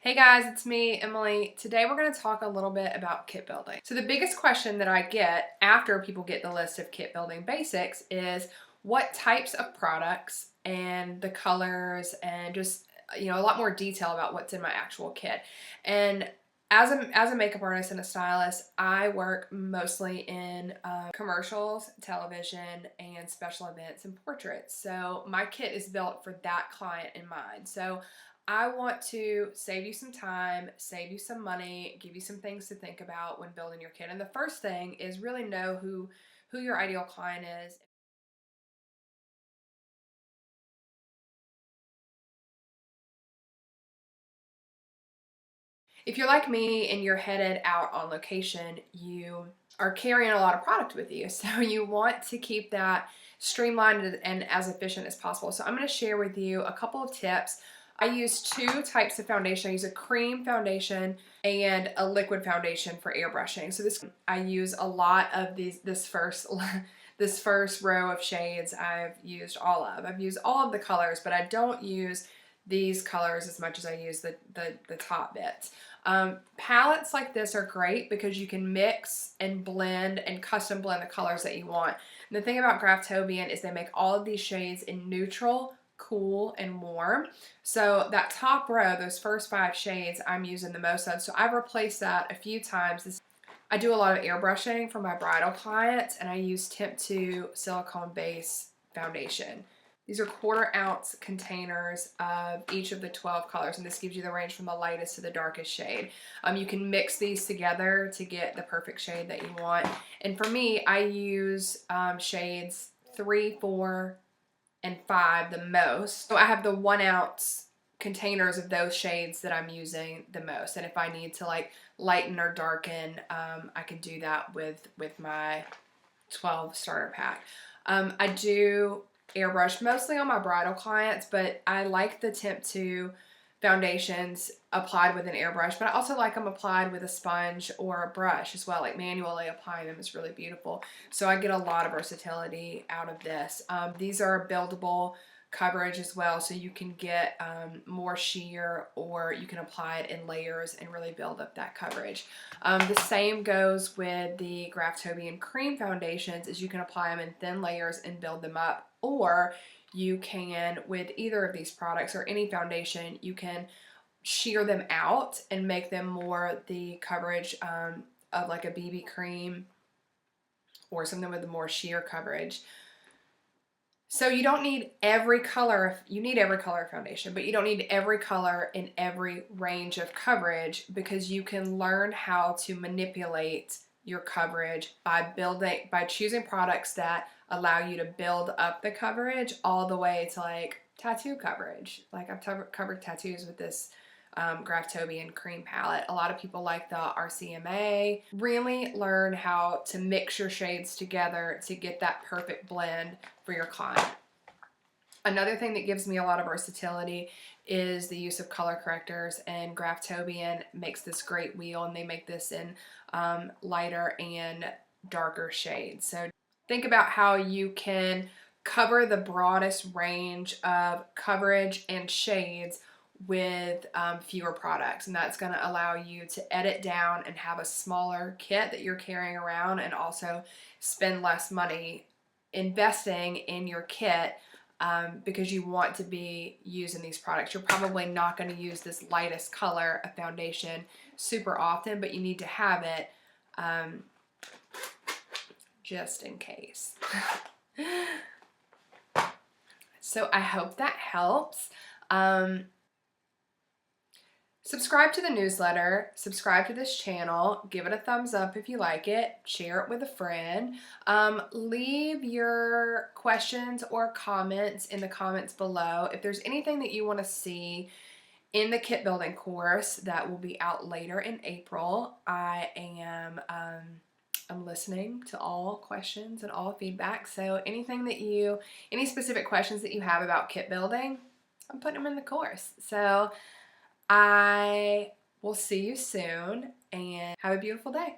Hey guys, it's me, Emily. Today we're going to talk a little bit about kit building. So the biggest question that I get after people get the list of kit building basics is what types of products and the colors and just, a lot more detail about what's in my actual kit. And as a makeup artist and a stylist, I work mostly in commercials, television, and special events and portraits. So my kit is built for that client in mind. So I want to save you some time, save you some money, give you some things to think about when building your kit. And the first thing is really know who your ideal client is. If you're like me and you're headed out on location, you are carrying a lot of product with you. So you want to keep that streamlined and as efficient as possible. So I'm going to share with you a couple of tips. I use two types of foundation. I use a cream foundation and a liquid foundation for airbrushing. So I use a lot of this first row of shades I've used all of. I've used all of the colors, but I don't use these colors as much as I use the top bits. Palettes like this are great because you can mix and blend and custom blend the colors that you want. And the thing about Graftobian is they make all of these shades in neutral, cool, and warm. So that top row, those first 5 shades, I'm using the most of. So I've replaced that a few times. I do a lot of airbrushing for my bridal clients, and I use Temp 2 silicone base foundation. These are 1/4 ounce containers of each of the 12 colors, and this gives you the range from the lightest to the darkest shade. You can mix these together to get the perfect shade that you want. And for me, I use shades 3, 4, and 5 the most. So I have the 1 ounce containers of those shades that I'm using the most. And if I need to like lighten or darken, I can do that with my 12 starter pack. I do airbrush mostly on my bridal clients, but I like the Temp 2 foundations applied with an airbrush, but I also like them applied with a sponge or a brush as well. Like manually applying them is really beautiful. So I get a lot of versatility out of this. These are buildable coverage as well, so you can get more sheer, or you can apply it in layers and really build up that coverage. The same goes with the Graftobian cream foundations, is you can apply them in thin layers and build them up, or you can, with either of these products or any foundation, you can sheer them out and make them more the coverage of like a BB cream or something with more sheer coverage. So you don't need every color, you need every color foundation, but you don't need every color in every range of coverage, because you can learn how to manipulate your coverage by choosing products that allow you to build up the coverage all the way to like tattoo coverage. Like I've covered tattoos with this Graftobian cream palette. A lot of people like the RCMA. Really learn how to mix your shades together to get that perfect blend for your client. Another thing that gives me a lot of versatility is the use of color correctors, and Graftobian makes this great wheel, and they make this in lighter and darker shades. So think about how you can cover the broadest range of coverage and shades with fewer products, and that's going to allow you to edit down and have a smaller kit that you're carrying around, and also spend less money investing in your kit because you want to be using these products. You're probably not going to use this lightest color of foundation super often, but you need to have it just in case. So I hope that helps. Subscribe to the newsletter, subscribe to this channel, give it a thumbs up if you like it, share it with a friend. Leave your questions or comments in the comments below. If there's anything that you want to see in the kit building course that will be out later in April, I am I'm listening to all questions and all feedback. So any specific questions that you have about kit building, I'm putting them in the course. So I will see you soon, and have a beautiful day.